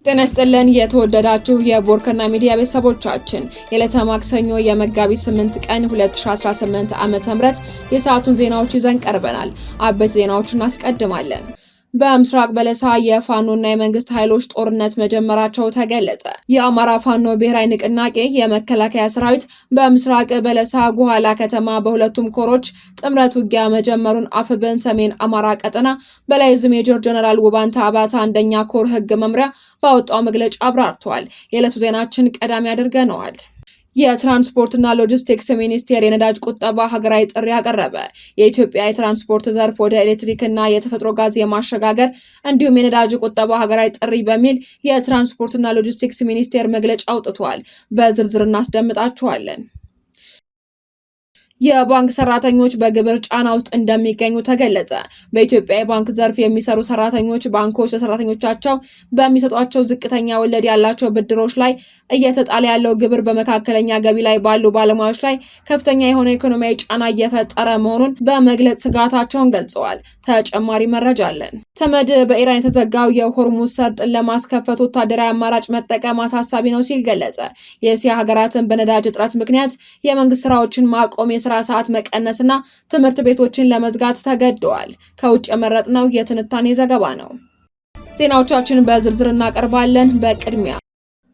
ጤና ይስጥልን የተወደዳችሁ የቦርከና ሚዲያ ቤተሰቦቻችን የዕለተ ማክሰኞ የመጋቢት 8 ቀን 2018 ዓ.ም የሰዓቱን ዜናዎች ይዘን ቀርበናል። አበይት ዜናዎችን እናስቀድማለን። በምስራቅ በለሳ የፋኖና የመንግስት ኃይሎች ጦርነት መጀመራቸው ተገለጸ። የአማራ ፋኖ ብሔራዊ ንቅናቄ የመከላከያ ሰራዊት በምስራቅ በለሳ ጉኋላ ከተማ በሁለቱም ኮሮች ጥምረት ውጊያ መጀመሩን አፍብን ሰሜን አማራ ቀጠና በላይ ዕዝ ሜጀር ጀነራል ውባንተ አባተ አንደኛ ኮር ህግ መምሪያ ባወጣው መግለጫ አብራርተዋል። የዕለቱ ዜናችን ቀዳሚ አድርገነዋል። የትራንስፖርትና ሎጂስቲክስ ሚኒስቴር የነዳጅ ቁጠባ ሀገራዊ ጥሪ አቀረበ። የኢትዮጵያ የትራንስፖርት ዘርፍ ወደ ኤሌክትሪክና የተፈጥሮ ጋዝ የማሸጋገር እንዲሁም የነዳጅ ቁጠባ ሀገራዊ ጥሪ በሚል የትራንስፖርትና ሎጂስቲክስ ሚኒስቴር መግለጫ አውጥቷል። በዝርዝር እናስደምጣችኋለን። የባንክ ሰራተኞች በግብር ጫና ውስጥ እንደሚገኙ ተገለጸ። በኢትዮጵያ የባንክ ዘርፍ የሚሰሩ ሰራተኞች ባንኮች ለሰራተኞቻቸው በሚሰጧቸው ዝቅተኛ ወለድ ያላቸው ብድሮች ላይ እየተጣለ ያለው ግብር በመካከለኛ ገቢ ላይ ባሉ ባለሙያዎች ላይ ከፍተኛ የሆነ ኢኮኖሚያዊ ጫና እየፈጠረ መሆኑን በመግለጽ ስጋታቸውን ገልጸዋል። ተጨማሪ መረጃ አለን። ተመድ በኢራን የተዘጋው የሆርሙዝ ሰርጥን ለማስከፈት ወታደራዊ አማራጭ መጠቀም አሳሳቢ ነው ሲል ገለጸ። የእስያ ሀገራትን በነዳጅ እጥረት ምክንያት የመንግስት ስራዎችን ማቆም የስራ ሰዓት መቀነስና ትምህርት ቤቶችን ለመዝጋት ተገደዋል። ከውጭ የመረጥነው የትንታኔ ዘገባ ነው። ዜናዎቻችን በዝርዝር እናቀርባለን። በቅድሚያ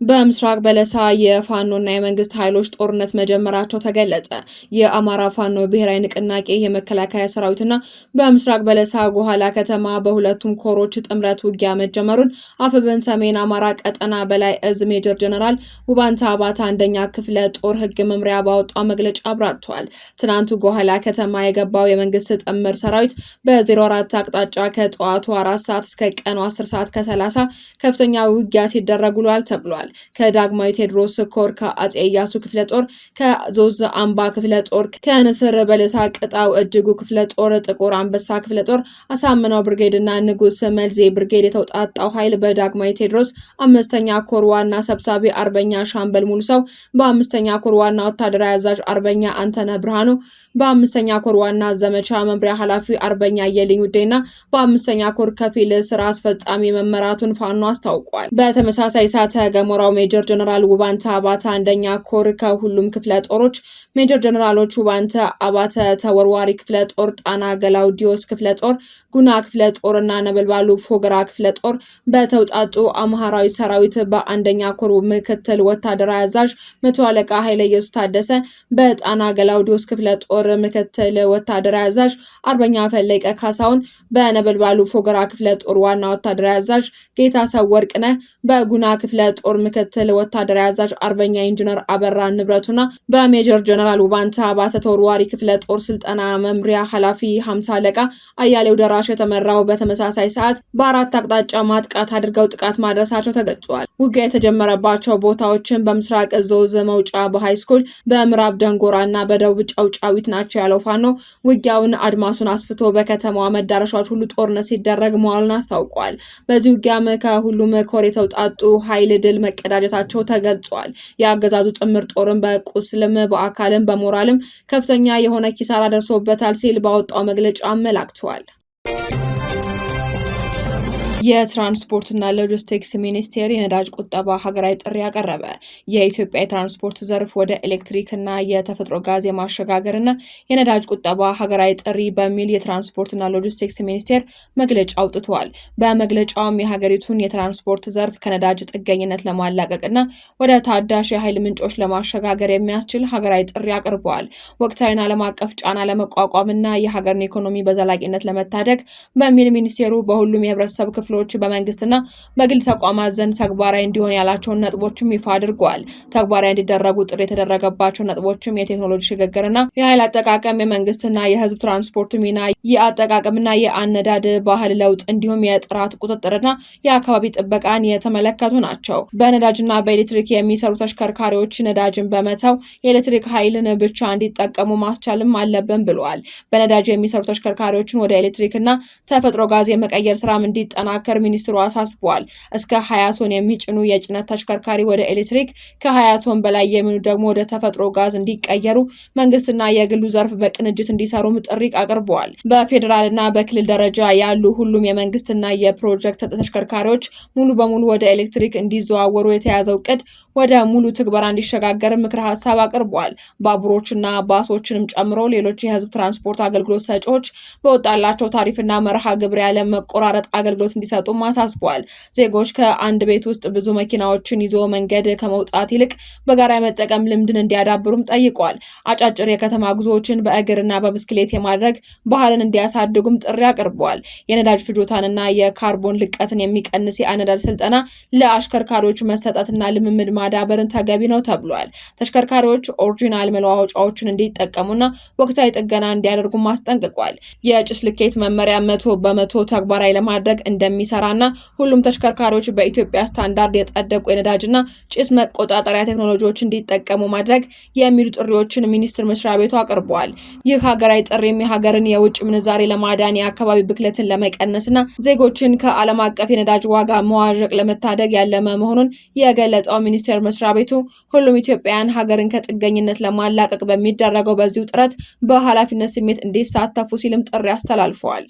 በምስራቅ በለሳ የፋኖና የመንግስት ኃይሎች ጦርነት መጀመራቸው ተገለጸ። የአማራ ፋኖ ብሔራዊ ንቅናቄ የመከላከያ ሰራዊትና በምስራቅ በለሳ ጉኋላ ከተማ በሁለቱም ኮሮች ጥምረት ውጊያ መጀመሩን አፍብን ሰሜን አማራ ቀጠና በላይ ዕዝ ሜጀር ጀነራል ውባንተ አባተ አንደኛ ክፍለ ጦር ህግ መምሪያ ባወጣው መግለጫ አብራርተዋል። ትናንቱ ጉኋላ ከተማ የገባው የመንግስት ጥምር ሰራዊት በ04 አቅጣጫ ከጠዋቱ 4 ሰዓት እስከ ቀኑ 10 ሰዓት ከ30 ከፍተኛ ውጊያ ሲደረግ ውሏል ተብሏል። ከዳግማዊ ቴዎድሮስ ኮር ከአጼ ኢያሱ ክፍለ ጦር ከዞዝ አምባ ክፍለ ጦር ከንስር በለሳ ቅጣው እጅጉ ክፍለ ጦር ጥቁር አንበሳ ክፍለ ጦር አሳምነው ብርጌድ እና ንጉስ መልዜ ብርጌድ የተውጣጣው ኃይል በዳግማዊ ቴዎድሮስ አምስተኛ ኮር ዋና ሰብሳቢ አርበኛ ሻምበል ሙሉ ሰው በአምስተኛ ኮር ዋና ወታደራዊ አዛዥ አርበኛ አንተነ ብርሃኑ በአምስተኛ ኮር ዋና ዘመቻ መምሪያ ኃላፊ አርበኛ የልኝ ውዴና በአምስተኛ ኮር ከፊል ስራ አስፈጻሚ መመራቱን ፋኖ አስታውቋል። በተመሳሳይ ሳተ ገሞራው ሜጀር ጀነራል ውባንተ አባተ አንደኛ ኮር ከሁሉም ክፍለ ጦሮች ሜጀር ጀነራሎች ውባንተ አባተ ተወርዋሪ ክፍለ ጦር፣ ጣና ገላውዲዮስ ክፍለ ጦር፣ ጉና ክፍለ ጦርና ነበልባሉ ፎገራ ክፍለ ጦር በተውጣጡ አምሃራዊ ሰራዊት በአንደኛ ኮር ምክትል ወታደራዊ አዛዥ መቶ አለቃ ኃይለ ኢየሱስ ታደሰ በጣና ገላውዲዮስ ክፍለ ጦር ምክትል ወታደራዊ አዛዥ አርበኛ ፈለቀ ካሳውን በነበልባሉ ፎገራ ክፍለ ጦር ዋና ወታደራዊ አዛዥ ጌታ ሰወርቅነ በጉና ክፍለ ጦር ምክትል ወታደራዊ አዛዥ አርበኛ ኢንጂነር አበራ ንብረቱና በሜጀር ጀነራል ውባንተ አባተ ተወርዋሪ ክፍለ ጦር ስልጠና መምሪያ ኃላፊ 50 አለቃ አያሌው ደራሽ የተመራው በተመሳሳይ ሰዓት በአራት አቅጣጫ ማጥቃት አድርገው ጥቃት ማድረሳቸው ተገልጿል። ውጊያ የተጀመረባቸው ቦታዎችን በምስራቅ ዞዝ መውጫ በሃይስኩል በምዕራብ ደንጎራና በደቡብ ጨውጫዊት ናቸው ያለው ፋኖ ውጊያውን አድማሱን አስፍቶ በከተማዋ መዳረሻዎች ሁሉ ጦርነት ሲደረግ መዋሉን አስታውቋል። በዚህ ውጊያም ከሁሉም ኮር የተውጣጡ ኃይል ድል መቀዳጀታቸው ተገልጿል። የአገዛዙ ጥምር ጦርን በቁስልም በአካልም በሞራልም ከፍተኛ የሆነ ኪሳራ ደርሶበታል ሲል ባወጣው መግለጫ አመላክቷል። የትራንስፖርትና ሎጂስቲክስ ሚኒስቴር የነዳጅ ቁጠባ ሀገራዊ ጥሪ አቀረበ። የኢትዮጵያ የትራንስፖርት ዘርፍ ወደ ኤሌክትሪክና የተፈጥሮ ጋዝ የማሸጋገርና የነዳጅ ቁጠባ ሀገራዊ ጥሪ በሚል የትራንስፖርትና ሎጂስቲክስ ሚኒስቴር መግለጫ አውጥቷል። በመግለጫውም የሀገሪቱን የትራንስፖርት ዘርፍ ከነዳጅ ጥገኝነት ለማላቀቅና ወደ ታዳሽ የኃይል ምንጮች ለማሸጋገር የሚያስችል ሀገራዊ ጥሪ አቅርበዋል። ወቅታዊና ዓለም አቀፍ ጫና ለመቋቋምና የሀገርን ኢኮኖሚ በዘላቂነት ለመታደግ በሚል ሚኒስቴሩ በሁሉም የህብረተሰብ ክፍሎች በመንግስትና በግል ተቋማት ዘንድ ተግባራዊ እንዲሆን ያላቸውን ነጥቦችም ይፋ አድርገዋል። ተግባራዊ እንዲደረጉ ጥሪ የተደረገባቸው ነጥቦችም የቴክኖሎጂ ሽግግርና የኃይል አጠቃቀም፣ የመንግስትና የህዝብ ትራንስፖርት ሚና፣ የአጠቃቀምና የአነዳድ ባህል ለውጥ እንዲሁም የጥራት ቁጥጥርና የአካባቢ ጥበቃን የተመለከቱ ናቸው። በነዳጅና በኤሌክትሪክ የሚሰሩ ተሽከርካሪዎች ነዳጅን በመተው የኤሌክትሪክ ኃይልን ብቻ እንዲጠቀሙ ማስቻልም አለብን ብለዋል። በነዳጅ የሚሰሩ ተሽከርካሪዎችን ወደ ኤሌክትሪክና ተፈጥሮ ጋዝ የመቀየር ስራም እንዲጠናከር እንዲጠናከር ሚኒስትሩ አሳስበዋል። እስከ 20 ቶን የሚጭኑ የጭነት ተሽከርካሪ ወደ ኤሌክትሪክ፣ ከ20 ቶን በላይ የሚሆኑ ደግሞ ወደ ተፈጥሮ ጋዝ እንዲቀየሩ መንግስትና የግሉ ዘርፍ በቅንጅት እንዲሰሩም ጥሪ አቅርበዋል። በፌዴራልና በክልል ደረጃ ያሉ ሁሉም የመንግስትና የፕሮጀክት ተሽከርካሪዎች ሙሉ በሙሉ ወደ ኤሌክትሪክ እንዲዘዋወሩ የተያዘው እቅድ ወደ ሙሉ ትግበራ እንዲሸጋገር ምክረ ሀሳብ አቅርበዋል። ባቡሮችና ባሶችንም ጨምሮ ሌሎች የህዝብ ትራንስፖርት አገልግሎት ሰጪዎች በወጣላቸው ታሪፍና መርሃ ግብር ያለ መቆራረጥ አገልግሎት እንዲሰጡም አሳስበዋል። ዜጎች ከአንድ ቤት ውስጥ ብዙ መኪናዎችን ይዞ መንገድ ከመውጣት ይልቅ በጋራ የመጠቀም ልምድን እንዲያዳብሩም ጠይቀዋል። አጫጭር የከተማ ጉዞዎችን በእግርና በብስክሌት የማድረግ ባህልን እንዲያሳድጉም ጥሪ አቅርበዋል። የነዳጅ ፍጆታንና የካርቦን ልቀትን የሚቀንስ የአነዳጅ ስልጠና ለአሽከርካሪዎች መሰጠትና ልምምድ ማዳበርን ተገቢ ነው ተብሏል። ተሽከርካሪዎች ኦሪጂናል መለዋወጫዎችን እንዲጠቀሙና ወቅታዊ ጥገና እንዲያደርጉ አስጠንቅቋል። የጭስ ልኬት መመሪያ 100% ተግባራዊ ለማድረግ እንደሚሰራና ሁሉም ተሽከርካሪዎች በኢትዮጵያ ስታንዳርድ የጸደቁ የነዳጅና ጭስ መቆጣጠሪያ ቴክኖሎጂዎች እንዲጠቀሙ ማድረግ የሚሉ ጥሪዎችን ሚኒስቴር መስሪያ ቤቱ አቅርበዋል። ይህ ሀገራዊ ጥሪም የሀገርን የውጭ ምንዛሬ ለማዳን የአካባቢ ብክለትን ለመቀነስና ዜጎችን ከዓለም አቀፍ የነዳጅ ዋጋ መዋዠቅ ለመታደግ ያለመ መሆኑን የገለጸው ሚኒስቴር መስሪያ ቤቱ ሁሉም ኢትዮጵያውያን ሀገርን ከጥገኝነት ለማላቀቅ በሚደረገው በዚሁ ጥረት በኃላፊነት ስሜት እንዲሳተፉ ሲልም ጥሪ አስተላልፈዋል።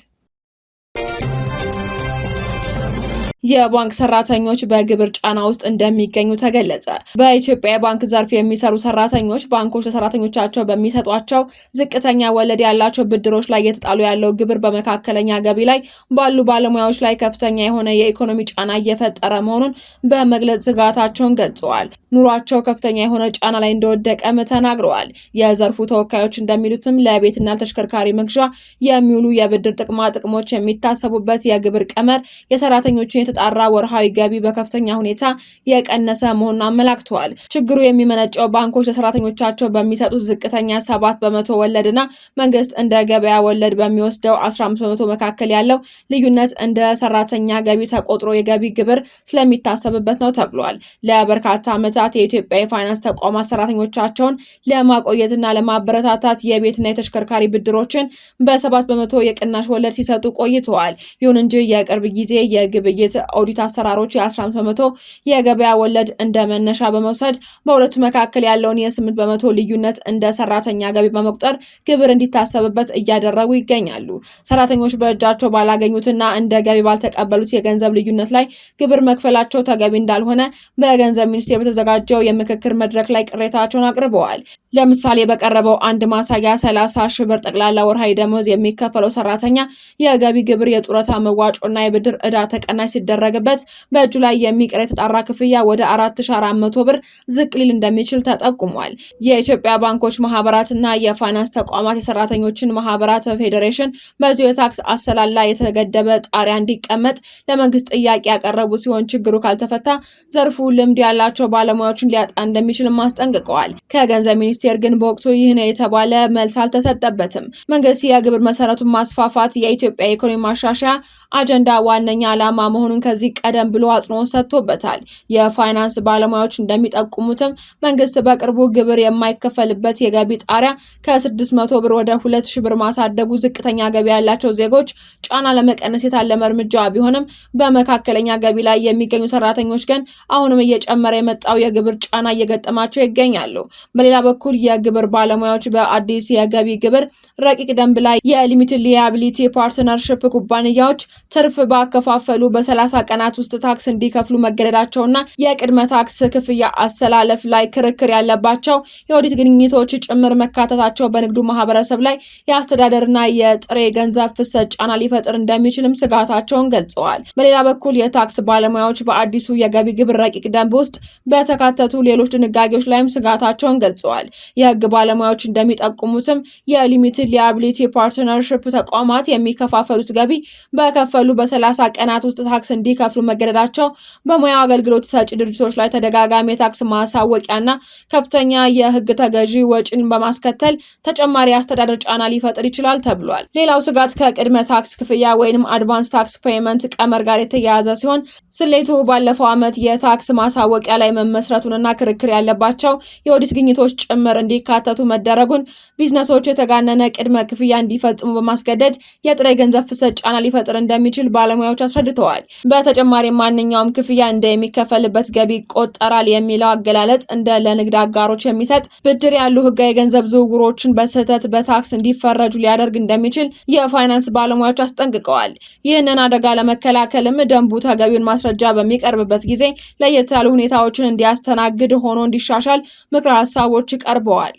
የባንክ ሰራተኞች በግብር ጫና ውስጥ እንደሚገኙ ተገለጸ። በኢትዮጵያ የባንክ ዘርፍ የሚሰሩ ሰራተኞች ባንኮች ለሰራተኞቻቸው በሚሰጧቸው ዝቅተኛ ወለድ ያላቸው ብድሮች ላይ እየተጣሉ ያለው ግብር በመካከለኛ ገቢ ላይ ባሉ ባለሙያዎች ላይ ከፍተኛ የሆነ የኢኮኖሚ ጫና እየፈጠረ መሆኑን በመግለጽ ስጋታቸውን ገልጸዋል። ኑሯቸው ከፍተኛ የሆነ ጫና ላይ እንደወደቀም ተናግረዋል። የዘርፉ ተወካዮች እንደሚሉትም ለቤትና ለተሽከርካሪ መግዣ የሚውሉ የብድር ጥቅማ ጥቅሞች የሚታሰቡበት የግብር ቀመር የሰራተኞችን የተጣራ ወርሃዊ ገቢ በከፍተኛ ሁኔታ የቀነሰ መሆኑን አመላክተዋል። ችግሩ የሚመነጨው ባንኮች ለሰራተኞቻቸው በሚሰጡት ዝቅተኛ 7% ወለድና መንግስት እንደ ገበያ ወለድ በሚወስደው 15% መካከል ያለው ልዩነት እንደ ሰራተኛ ገቢ ተቆጥሮ የገቢ ግብር ስለሚታሰብበት ነው ተብሏል። ለበርካታ ዓመታት የኢትዮጵያ የፋይናንስ ተቋማት ሰራተኞቻቸውን ለማቆየትና ለማበረታታት የቤትና የተሽከርካሪ ብድሮችን በ7% የቅናሽ ወለድ ሲሰጡ ቆይተዋል። ይሁን እንጂ የቅርብ ጊዜ የግብይት ኦዲት አሰራሮች የ15% የገበያ ወለድ እንደ መነሻ በመውሰድ በሁለቱ መካከል ያለውን የ8% ልዩነት እንደ ሰራተኛ ገቢ በመቁጠር ግብር እንዲታሰብበት እያደረጉ ይገኛሉ። ሰራተኞች በእጃቸው ባላገኙትና እንደ ገቢ ባልተቀበሉት የገንዘብ ልዩነት ላይ ግብር መክፈላቸው ተገቢ እንዳልሆነ በገንዘብ ሚኒስቴር በተዘጋጀው የምክክር መድረክ ላይ ቅሬታቸውን አቅርበዋል። ለምሳሌ በቀረበው አንድ ማሳያ 30 ሺህ ብር ጠቅላላ ወርሃዊ ደመወዝ የሚከፈለው ሰራተኛ የገቢ ግብር፣ የጡረታ መዋጮና የብድር ዕዳ ተቀናሽ ሲደረግበት በእጁ ላይ የሚቀር የተጣራ ክፍያ ወደ 4400 ብር ዝቅ ሊል እንደሚችል ተጠቁሟል። የኢትዮጵያ ባንኮች ማህበራትና የፋይናንስ ተቋማት የሰራተኞችን ማህበራት ፌዴሬሽን በዚሁ የታክስ አሰላል ላይ የተገደበ ጣሪያ እንዲቀመጥ ለመንግስት ጥያቄ ያቀረቡ ሲሆን ችግሩ ካልተፈታ ዘርፉ ልምድ ያላቸው ባለሙያዎችን ሊያጣ እንደሚችልም አስጠንቅቀዋል። ከገንዘብ ሚኒስቴር ግን በወቅቱ ይህ ነው የተባለ መልስ አልተሰጠበትም። መንግስት የግብር መሰረቱን ማስፋፋት የኢትዮጵያ ኢኮኖሚ ማሻሻያ አጀንዳ ዋነኛ ዓላማ መሆኑን ከዚህ ቀደም ብሎ አጽንኦት ሰጥቶበታል። የፋይናንስ ባለሙያዎች እንደሚጠቁሙትም መንግስት በቅርቡ ግብር የማይከፈልበት የገቢ ጣሪያ ከ600 ብር ወደ 2000 ብር ማሳደጉ ዝቅተኛ ገቢ ያላቸው ዜጎች ጫና ለመቀነስ የታለመ እርምጃ ቢሆንም በመካከለኛ ገቢ ላይ የሚገኙ ሰራተኞች ግን አሁንም እየጨመረ የመጣው የግብር ጫና እየገጠማቸው ይገኛሉ። በሌላ በኩል የግብር ባለሙያዎች በአዲስ የገቢ ግብር ረቂቅ ደንብ ላይ የሊሚትድ ሊያቢሊቲ ፓርትነርሺፕ ኩባንያዎች ትርፍ ባከፋፈሉ በ30 ቀናት ውስጥ ታክስ እንዲከፍሉ መገደዳቸውና የቅድመ ታክስ ክፍያ አሰላለፍ ላይ ክርክር ያለባቸው የኦዲት ግኝቶች ጭምር መካተታቸው በንግዱ ማህበረሰብ ላይ የአስተዳደርና የጥሬ ገንዘብ ፍሰት ጫና ሊፈጥር እንደሚችልም ስጋታቸውን ገልጸዋል። በሌላ በኩል የታክስ ባለሙያዎች በአዲሱ የገቢ ግብር ረቂቅ ደንብ ውስጥ በተካተቱ ሌሎች ድንጋጌዎች ላይም ስጋታቸውን ገልጸዋል። የህግ ባለሙያዎች እንደሚጠቁሙትም የሊሚትድ ሊያቢሊቲ ፓርትነርሺፕ ተቋማት የሚከፋፈሉት ገቢ በከፈሉ በ30 ቀናት ውስጥ ታክስ እንዲከፍሉ መገደዳቸው በሙያ አገልግሎት ሰጪ ድርጅቶች ላይ ተደጋጋሚ የታክስ ማሳወቂያና ከፍተኛ የህግ ተገዢ ወጪን በማስከተል ተጨማሪ አስተዳደር ጫና ሊፈጥር ይችላል ተብሏል። ሌላው ስጋት ከቅድመ ታክስ ክፍያ ወይንም አድቫንስ ታክስ ፔይመንት ቀመር ጋር የተያያዘ ሲሆን ስሌቱ ባለፈው ዓመት የታክስ ማሳወቂያ ላይ መመስረቱንና ክርክር ያለባቸው የኦዲት ግኝቶች ጭምር እንዲካተቱ መደረጉን ቢዝነሶች የተጋነነ ቅድመ ክፍያ እንዲፈጽሙ በማስገደድ የጥሬ ገንዘብ ፍሰት ጫና ሊፈጥር እንደሚችል ባለሙያዎች አስረድተዋል። በተጨማሪ ማንኛውም ክፍያ እንደሚከፈልበት ገቢ ይቆጠራል የሚለው አገላለጽ እንደ ለንግድ አጋሮች የሚሰጥ ብድር ያሉ ህጋዊ የገንዘብ ዝውውሮችን በስህተት በታክስ እንዲፈረጁ ሊያደርግ እንደሚችል የፋይናንስ ባለሙያዎች አስጠንቅቀዋል። ይህንን አደጋ ለመከላከልም ደንቡ ተገቢውን ማስረጃ በሚቀርብበት ጊዜ ለየት ያሉ ሁኔታዎችን እንዲያስተናግድ ሆኖ እንዲሻሻል ምክረ ሀሳቦች ቀርበዋል።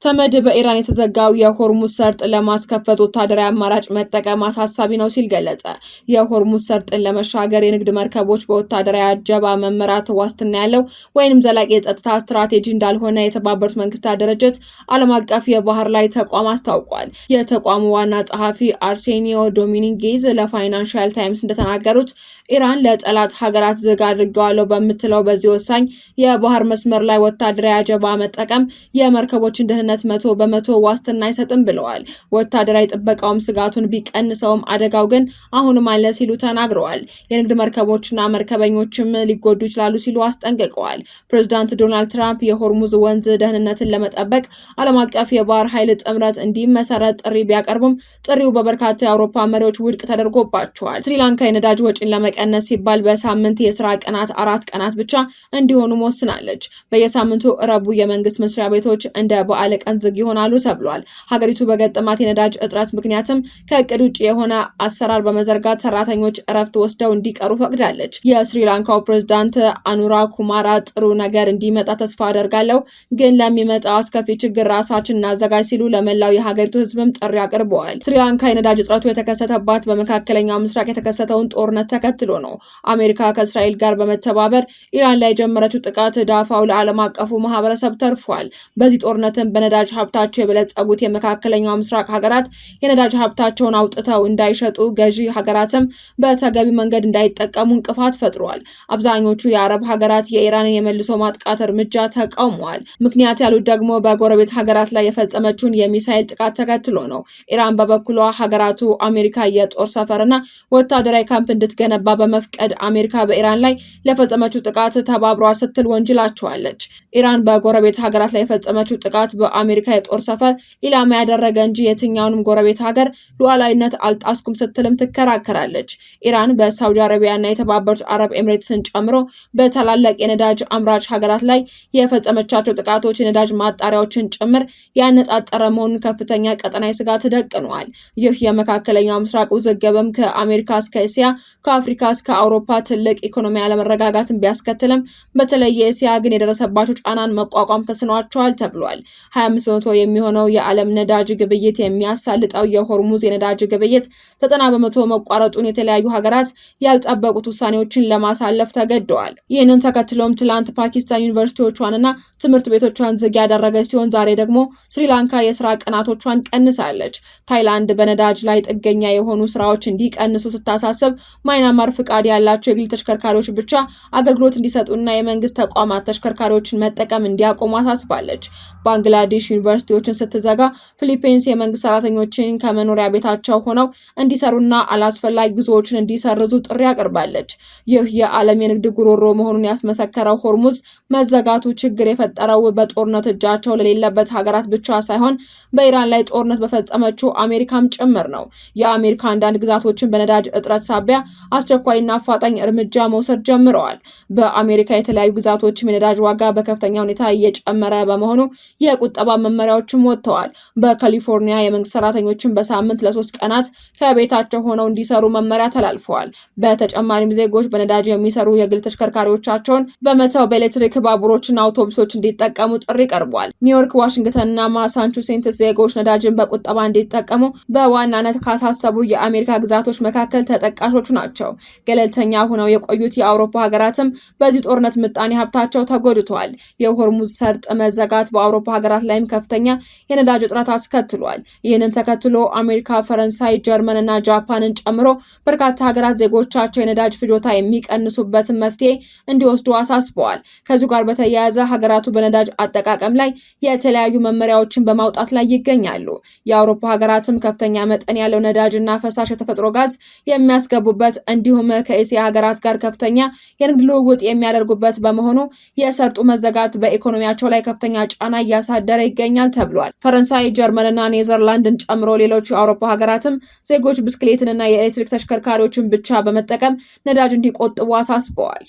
ተመድ በኢራን የተዘጋው የሆርሙዝ ሰርጥ ለማስከፈት ወታደራዊ አማራጭ መጠቀም አሳሳቢ ነው ሲል ገለጸ። የሆርሙዝ ሰርጥን ለመሻገር የንግድ መርከቦች በወታደራዊ አጀባ መመራት ዋስትና ያለው ወይንም ዘላቂ የጸጥታ ስትራቴጂ እንዳልሆነ የተባበሩት መንግስታት ድርጅት ዓለም አቀፍ የባህር ላይ ተቋም አስታውቋል። የተቋሙ ዋና ጸሐፊ አርሴኒዮ ዶሚኒጌዝ ለፋይናንሻል ታይምስ እንደተናገሩት ኢራን ለጠላት ሀገራት ዝግ አድርገዋለሁ በምትለው በዚህ ወሳኝ የባህር መስመር ላይ ወታደራዊ አጀባ መጠቀም የመርከቦችን ደህንነት 100% ዋስትና አይሰጥም ብለዋል። ወታደራዊ ጥበቃውም ስጋቱን ቢቀንሰውም አደጋው ግን አሁንም አለ ሲሉ ተናግረዋል። የንግድ መርከቦችና መርከበኞችም ሊጎዱ ይችላሉ ሲሉ አስጠንቅቀዋል። ፕሬዝዳንት ዶናልድ ትራምፕ የሆርሙዝ ወንዝ ደህንነትን ለመጠበቅ ዓለም አቀፍ የባህር ኃይል ጥምረት እንዲመሰረት ጥሪ ቢያቀርቡም ጥሪው በበርካታ የአውሮፓ መሪዎች ውድቅ ተደርጎባቸዋል። ስሪላንካ የነዳጅ ወጪን ለመቀነስ ሲባል በሳምንት የስራ ቀናት 4 ቀናት ብቻ እንዲሆኑ ወስናለች። በየሳምንቱ ረቡዕ የመንግስት መስሪያ ቤቶች እንደ በዓል ቀን ዝግ ይሆናሉ ተብሏል። ሀገሪቱ በገጠማት የነዳጅ እጥረት ምክንያትም ከእቅድ ውጭ የሆነ አሰራር በመዘርጋት ሰራተኞች እረፍት ወስደው እንዲቀሩ ፈቅዳለች። የስሪላንካው ፕሬዝዳንት አኑራ ኩማራ ጥሩ ነገር እንዲመጣ ተስፋ አደርጋለሁ፣ ግን ለሚመጣው አስከፊ ችግር ራሳችን እናዘጋጅ ሲሉ ለመላው የሀገሪቱ ህዝብም ጥሪ አቅርበዋል። ስሪላንካ የነዳጅ እጥረቱ የተከሰተባት በመካከለኛው ምስራቅ የተከሰተውን ጦርነት ተከትሎ ነው። አሜሪካ ከእስራኤል ጋር በመተባበር ኢራን ላይ የጀመረችው ጥቃት ዳፋው ለዓለም አቀፉ ማህበረሰብ ተርፏል። በዚህ ጦርነትም በነዳጅ ሀብታቸው የበለጸጉት የመካከለኛው ምስራቅ ሀገራት የነዳጅ ሀብታቸውን አውጥተው እንዳይሸጡ፣ ገዢ ሀገራትም በተገቢ መንገድ እንዳይጠቀሙ እንቅፋት ፈጥሯል። አብዛኞቹ የአረብ ሀገራት የኢራንን የመልሶ ማጥቃት እርምጃ ተቃውመዋል። ምክንያት ያሉት ደግሞ በጎረቤት ሀገራት ላይ የፈጸመችውን የሚሳኤል ጥቃት ተከትሎ ነው። ኢራን በበኩሏ ሀገራቱ አሜሪካ የጦር ሰፈርና ወታደራዊ ካምፕ እንድትገነባ በመፍቀድ አሜሪካ በኢራን ላይ ለፈጸመችው ጥቃት ተባብሯል ስትል ወንጅላቸዋለች። ኢራን በጎረቤት ሀገራት ላይ የፈጸመችው ጥቃት በአሜሪካ የጦር ሰፈር ኢላማ ያደረገ እንጂ የትኛውንም ጎረቤት ሀገር ሉዓላዊነት አልጣስኩም ስትልም ትከራከራለች። ኢራን በሳውዲ አረቢያና የተባበሩት አረብ ኤምሬትስን ጨምሮ በታላላቅ የነዳጅ አምራች ሀገራት ላይ የፈጸመቻቸው ጥቃቶች የነዳጅ ማጣሪያዎችን ጭምር ያነጣጠረ መሆኑን ከፍተኛ ቀጠናዊ ስጋት ደቅነዋል። ይህ የመካከለኛው ምስራቅ ውዝግብም ከአሜሪካ እስከ እስያ ከአፍሪካ እስከ አውሮፓ ትልቅ ኢኮኖሚ አለመረጋጋትን ቢያስከትልም በተለይ የእስያ ግን የደረሰባቸው ጫናን መቋቋም ተስኗቸዋል ተብሏል። 25% የሚሆነው የዓለም ነዳጅ ግብይት የሚያሳልጠው የሆርሙዝ የነዳጅ ግብይት 90% መቋረጡን የተለያዩ ሀገራት ያልጠበቁት ውሳኔዎችን ለማሳለፍ ተገደዋል። ይህንን ተከትሎም ትላንት ፓኪስታን ዩኒቨርሲቲዎቿንና ትምህርት ቤቶቿን ዝግ ያደረገች ሲሆን ዛሬ ደግሞ ስሪላንካ የስራ ቀናቶቿን ቀንሳለች። ታይላንድ በነዳጅ ላይ ጥገኛ የሆኑ ስራዎች እንዲቀንሱ ስታሳስብ፣ ማይናማር ፍቃድ ያላቸው የግል ተሽከርካሪዎች ብቻ አገልግሎት እንዲሰጡና የመንግስት ተቋማት ተሽከርካሪዎችን መጠቀም እንዲያቆሙ አሳስባለች። ባንግላዴሽ ዩኒቨርሲቲዎችን ስትዘጋ፣ ፊሊፒንስ የመንግስት ሰራተኞችን ከመኖሪያ ቤታቸው ሆነው እንዲሰሩና አላስፈላጊ ጉዞዎችን እንዲሰርዙ ጥሪ አቅርባለች። ይህ የዓለም የንግድ ጉሮሮ መሆኑን ያስመሰከረው ሆርሙዝ መዘጋቱ ችግር የፈጠረው በጦርነት እጃቸው ለሌለበት ሀገራት ብቻ ሳይሆን በኢራን ላይ ጦርነት በፈጸመችው አሜሪካም ጭምር ነው። የአሜሪካ አንዳንድ ግዛቶችን በነዳጅ እጥረት ሳቢያ አስቸኳይና አፋጣኝ እርምጃ መውሰድ ጀምረዋል። በአሜሪካ የተለያዩ ግዛቶችም የነዳጅ ዋጋ በከፍተኛ ሁኔታ እየጨመረ በመሆኑ የቁጠባ መመሪያዎችም ወጥተዋል። በካሊፎርኒያ የመንግስት ሰራተኞችን በሳምንት ለ3 ቀናት ከቤታቸው ሆነው እንዲሰሩ መመሪያ ተላልፈዋል። በተጨማሪም ዜጎች በነዳጅ የሚሰሩ የግል ተሽከርካሪዎቻቸውን በመተው በኤሌክትሪክ ባቡሮችና አውቶቡሶች እንዲጠቀሙ ጥሪ ቀርቧል። ኒውዮርክ፣ ዋሽንግተንና ማሳቹሴትስ ዜጎች ነዳጅን በቁጠባ እንዲጠቀሙ በዋናነት ካሳሰቡ የአሜሪካ ግዛቶች መካከል ተጠቃሾቹ ናቸው። ገለልተኛ ሆነው የቆዩት የአውሮፓ ሀገራትም በዚህ ጦርነት ምጣኔ ሀብታቸው ተጎድቷል። የሆርሙዝ ሰርጥ መዘጋት በአውሮፓ ሀገራት ላይም ከፍተኛ የነዳጅ እጥረት አስከትሏል። ይህንን ተከትሎ አሜሪካ፣ ፈረንሳይ፣ ጀርመን እና ጃፓንን ጨምሮ በርካታ ሀገራት ዜጎቻቸው የነዳጅ ፍጆታ የሚቀንሱበትን መፍትሄ እንዲወስዱ አሳስበዋል። ከዚሁ ጋር በተያያዘ ሀገራቱ በነዳጅ አጠቃቀም ላይ የተለያዩ መመሪያዎችን በማውጣት ላይ ይገኛሉ። የአውሮፓ ሀገራትም ከፍተኛ መጠን ያለው ነዳጅ እና ፈሳሽ የተፈጥሮ ጋዝ የሚያስገቡበት እንዲሁም ከእስያ ሀገራት ጋር ከፍተኛ የንግድ ልውውጥ የሚያደርጉበት በመሆኑ የሰርጡ መዘጋት በኢኮኖሚያቸው ላይ ከፍተኛ ጫና እያሳደረ እየተነገረ ይገኛል ተብሏል። ፈረንሳይ፣ ጀርመንና ኔዘርላንድን ጨምሮ ሌሎች የአውሮፓ ሀገራትም ዜጎች ብስክሌትንና የኤሌክትሪክ ተሽከርካሪዎችን ብቻ በመጠቀም ነዳጅ እንዲቆጥቡ አሳስበዋል።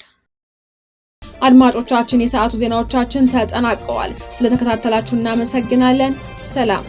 አድማጮቻችን፣ የሰዓቱ ዜናዎቻችን ተጠናቀዋል። ስለተከታተላችሁ እናመሰግናለን። ሰላም